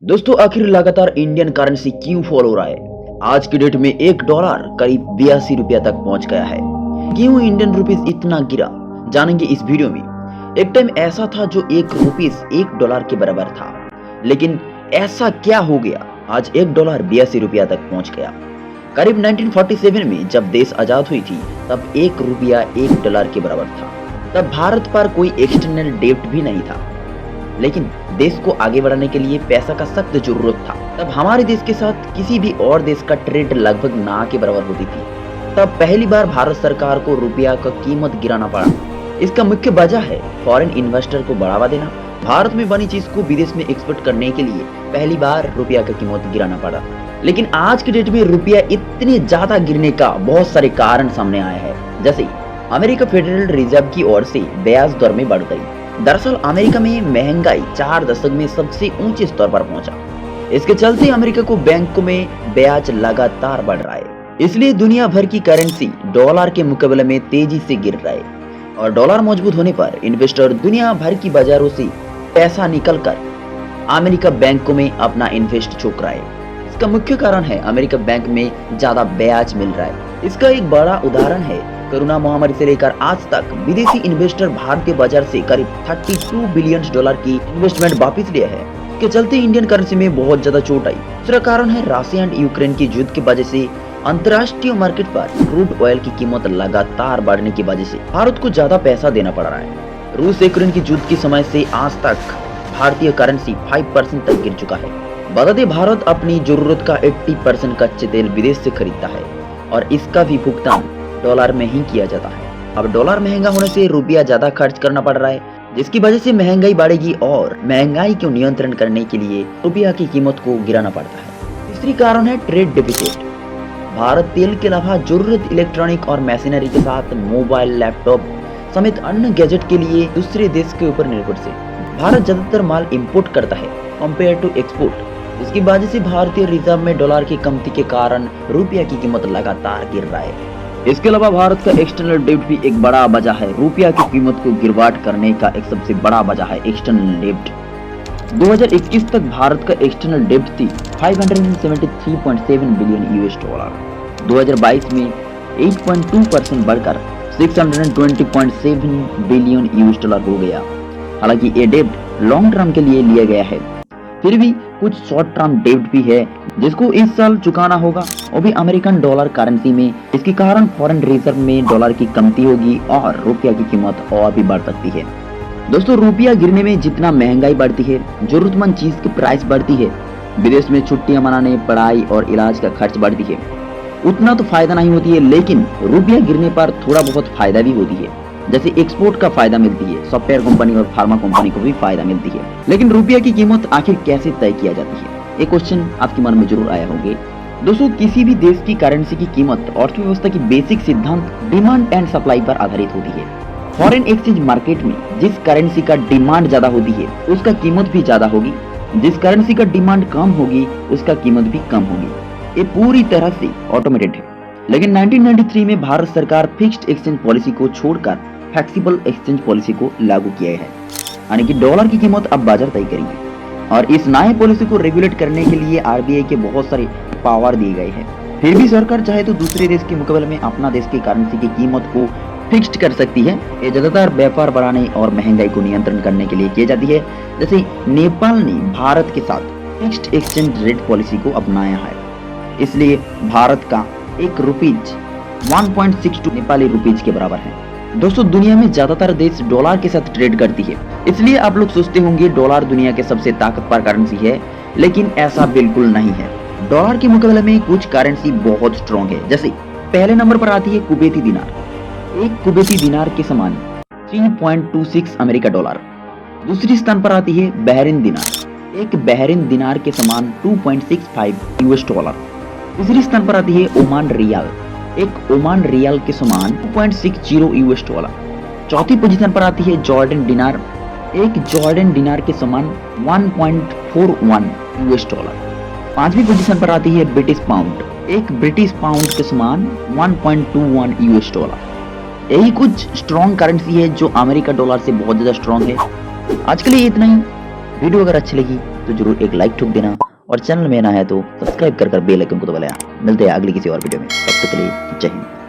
दोस्तों आखिर लगातार इंडियन करेंसी क्यों फॉल हो रहा है? आज की डेट में $1 करीब 82 रुपया तक पहुंच गया है। क्यों इंडियन रुपीस इतना गिरा, जानेंगे इस वीडियो में। एक टाइम ऐसा था जो ₹1 $1 के बराबर था, लेकिन ऐसा क्या हो गया आज $1 82 रुपया तक पहुंच गया। करीब 1947 में जब देश आजाद हुई थी तब ₹1 $1 के बराबर था। तब भारत पर कोई एक्सटर्नल डेब्ट भी नहीं था, लेकिन देश को आगे बढ़ाने के लिए पैसा का सख्त जरूरत था। तब हमारे देश के साथ किसी भी और देश का ट्रेड लगभग ना के बराबर होती थी। तब पहली बार भारत सरकार को रुपया का कीमत गिराना पड़ा। इसका मुख्य वजह है फॉरेन इन्वेस्टर को बढ़ावा देना। भारत में बनी चीज को विदेश में एक्सपोर्ट करने के लिए पहली बार रुपया का कीमत गिराना पड़ा। लेकिन आज की डेट में रुपया इतने ज्यादा गिरने का बहुत सारे कारण सामने आए हैं। जैसे अमेरिका फेडरल रिजर्व की ओर से ब्याज दर में बढ़ गई। दरअसल अमेरिका में महंगाई 4 दशक में सबसे ऊंचे स्तर पर पहुंचा। इसके चलते अमेरिका को बैंकों में ब्याज लगातार बढ़ रहा है। इसलिए दुनिया भर की करेंसी डॉलर के मुकाबले में तेजी से गिर रहा है और डॉलर मजबूत होने पर इन्वेस्टर दुनिया भर की बाजारों से पैसा निकलकर अमेरिका बैंकों में अपना इन्वेस्ट झोंक रहा है। इसका मुख्य कारण है अमेरिका बैंक में ज्यादा ब्याज मिल रहा है। इसका एक बड़ा उदाहरण है कोरोना महामारी से लेकर आज तक विदेशी इन्वेस्टर भारतीय बाजार से करीब $32 बिलियन की इन्वेस्टमेंट वापस लिया है। इसके चलते इंडियन करेंसी में बहुत ज्यादा चोट आई। दूसरा कारण है रशिया एंड यूक्रेन की युद्ध की वजह से अंतर्राष्ट्रीय मार्केट पर क्रूड ऑयल की कीमत लगातार बढ़ने की वजह से भारत को ज्यादा पैसा देना पड़ रहा है। रूस यूक्रेन की युद्ध के समय से आज तक भारतीय करेंसी 5% तक गिर चुका है। बता दें भारत अपनी जरूरत का 80% कच्चे तेल विदेश से खरीदता है और इसका भी भुगतान डॉलर में ही किया जाता है। अब डॉलर महंगा होने से रुपया ज्यादा खर्च करना पड़ रहा है, जिसकी वजह से महंगाई बढ़ेगी और महंगाई को नियंत्रण करने के लिए रुपया की कीमत को गिराना पड़ता है। तीसरी कारण है ट्रेड डेफिसिट। भारत तेल के अलावा जरूरत इलेक्ट्रॉनिक और मशीनरी के साथ मोबाइल, लैपटॉप समेत अन्य गैजेट के लिए दूसरे देश के ऊपर निर्भर से भारत ज्यादातर माल इम्पोर्ट करता है कंपेयर टू एक्सपोर्ट। इसकी वजह से भारतीय रिजर्व में डॉलर की कमती के कारण रुपया की कीमत लगातार गिर रहा है। इसके अलावा भारत का एक्सटर्नल डेब्ट भी एक बड़ा वजह है। रुपया की कीमत को गिरवाट करने का एक सबसे बड़ा वजह है एक्सटर्नल डेब्ट। 2021 तक भारत का एक्सटर्नल डेब्ट थी $573.7 बिलियन। 2022 में 8.2% बढ़कर $620.7 बिलियन हो गया। हालांकि ये डेब्ट लॉन्ग टर्म के लिए लिया गया है, फिर भी कुछ शॉर्ट टर्म डेब्ट भी है जिसको इस साल चुकाना होगा, वो भी अमेरिकन डॉलर करेंसी में। इसके कारण फॉरेन रिजर्व में डॉलर की कमती होगी और रुपया की कीमत और भी बढ़ सकती है। दोस्तों रुपया गिरने में जितना महंगाई बढ़ती है, जरूरतमंद चीज की प्राइस बढ़ती है, विदेश में छुट्टियां मनाने, पढ़ाई और इलाज का खर्च बढ़ती है, उतना तो फायदा नहीं होती है। लेकिन रुपया गिरने पर थोड़ा बहुत फायदा भी होती है। जैसे एक्सपोर्ट का फायदा मिलती है, सॉफ्टवेयर कंपनी और फार्मा कंपनी को भी फायदा मिलती है। लेकिन रुपया की कीमत आखिर कैसे तय किया जाती है, एक क्वेश्चन आपके मन में जरूर आया होंगे। दोस्तों किसी भी देश की करेंसी की कीमत अर्थव्यवस्था की बेसिक सिद्धांत डिमांड एंड सप्लाई पर आधारित होती है। फॉरेन एक्सचेंज मार्केट में जिस करेंसी का डिमांड ज्यादा होती है उसका कीमत भी ज्यादा होगी, जिस करेंसी का डिमांड कम होगी उसका कीमत भी कम होगी। ये पूरी तरह से ऑटोमेटेड है। लेकिन 1993 में भारत सरकार फिक्स्ड एक्सचेंज पॉलिसी को छोड़कर फ्लेक्सिबल एक्सचेंज पॉलिसी को लागू किया है, यानी कि डॉलर की कीमत अब बाजार तय करेंगे। और इस नए पॉलिसी को रेगुलेट करने के लिए आरबीआई के बहुत सारे पावर दिए गए हैं। फिर भी सरकार चाहे तो दूसरे देश के मुकाबले में अपना देश की करेंसी की कीमत को फिक्स्ड कर सकती है। ये ज्यादातर व्यापार बढ़ाने और महंगाई को नियंत्रण करने के लिए की जाती है। जैसे नेपाल ने भारत के साथ फिक्स्ड एक्सचेंज रेट पॉलिसी को अपनाया है, इसलिए भारत का ₹1 1.62 नेपाली रुपीज के बराबर है। दोस्तों दुनिया में ज्यादातर देश डॉलर के साथ ट्रेड करती है, इसलिए आप लोग सोचते होंगे डॉलर दुनिया के सबसे ताकतवर करेंसी है, लेकिन ऐसा बिल्कुल नहीं है। डॉलर के मुकाबले में कुछ करेंसी बहुत स्ट्रॉन्ग है। जैसे पहले नंबर पर आती है कुवैती दिनार। एक कुवैती दिनार के समान 3.26 अमेरिका डॉलर। दूसरी स्थान पर आती है बहरीन दिनार। एक बहरीन दिनार के समान $2.65। तीसरी स्थान पर आती है ओमान रियाल। एक ओमान रियाल के समान $2.60। चौथी पोजीशन पर आती है जॉर्डन दिनार। एक जॉर्डन दिनार के समान $1.41। पांचवी पोजीशन पर आती है ब्रिटिश पाउंड। एक ब्रिटिश पाउंड के समान $1.21। यही कुछ स्ट्रॉन्ग करेंसी है जो अमेरिका डॉलर से बहुत ज्यादा स्ट्रॉन्ग है। आज के लिए इतना ही। वीडियो अगर अच्छी लगी तो जरूर एक लाइक ठोक देना और चैनल में नया है तो सब्सक्राइब कर बेल आइकन को दबाना। मिलते हैं अगली किसी और वीडियो में, तब तक के लिए जय हिंद।